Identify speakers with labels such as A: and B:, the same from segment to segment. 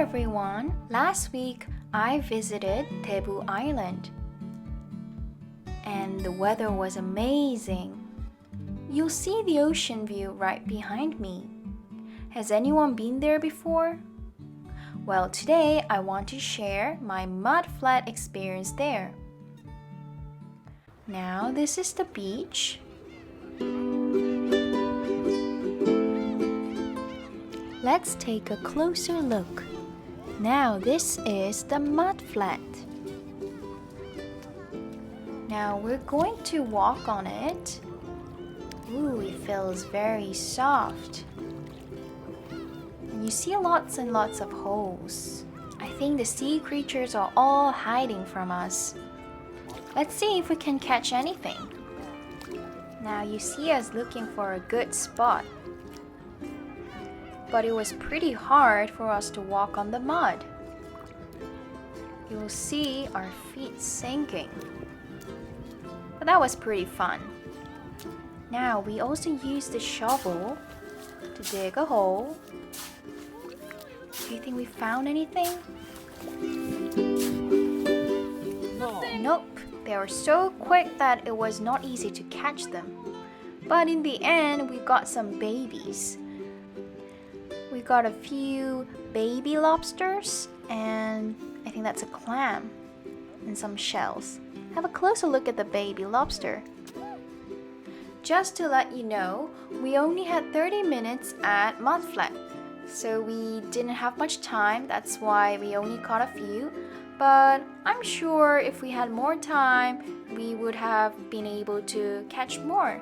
A: everyone! Last week I visited Daegu Island and the weather was amazing. You'll see the ocean view right behind me. Has anyone been there before? Well, today I want to share my Mudflat experience there. Now this is the beach. Let's take a closer look. Now this is the Mudflat. Now we're going to walk on it. Ooh, it feels very soft. And you see lots and lots of holes. I think the sea creatures are all hiding from us. Let's see if we can catch anything. Now you see us looking for a good spot. But it was pretty hard for us to walk on the mud. You'll see our feet sinking. But that was pretty fun. Now we also used the shovel to dig a hole. Do you think we found anything? Nope. They were so quick that it was not easy to catch them. But in the end, we got some babies. We got a few baby lobsters and I think that's a clam and some shells. Have a closer look at the baby lobster. Just to let you know, we only had 30 minutes at Mudflat, so we didn't have much time. That's why we only caught a few. But I'm sure if we had more time, we would have been able to catch more.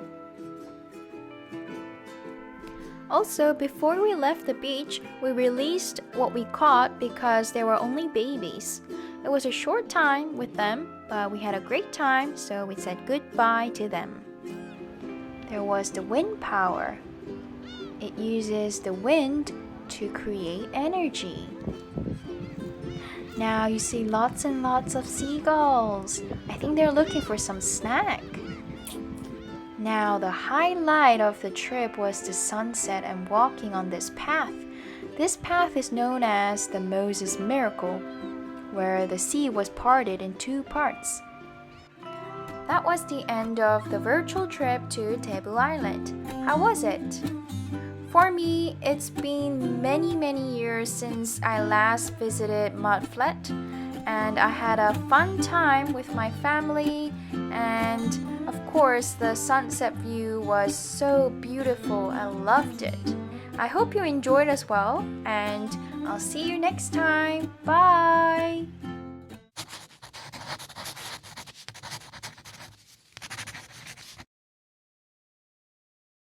A: Also, before we left the beach, we released what we caught because they were only babies. It was a short time with them, but we had a great time, so we said goodbye to them. There was the wind power. It uses the wind to create energy. Now you see lots and lots of seagulls. I think they're looking for some snack. Now the highlight of the trip was the sunset and walking on this path. This path is known as the Moses Miracle, where the sea was parted in two parts. That was the end of the virtual trip to Daegu Island. How was it? For me, it's been many years since I last visited Mudflat, and I had a fun time with my family, and of course the sunset view was so beautiful. I loved it. I hope you enjoyed as well, and I'll see you next time. Bye!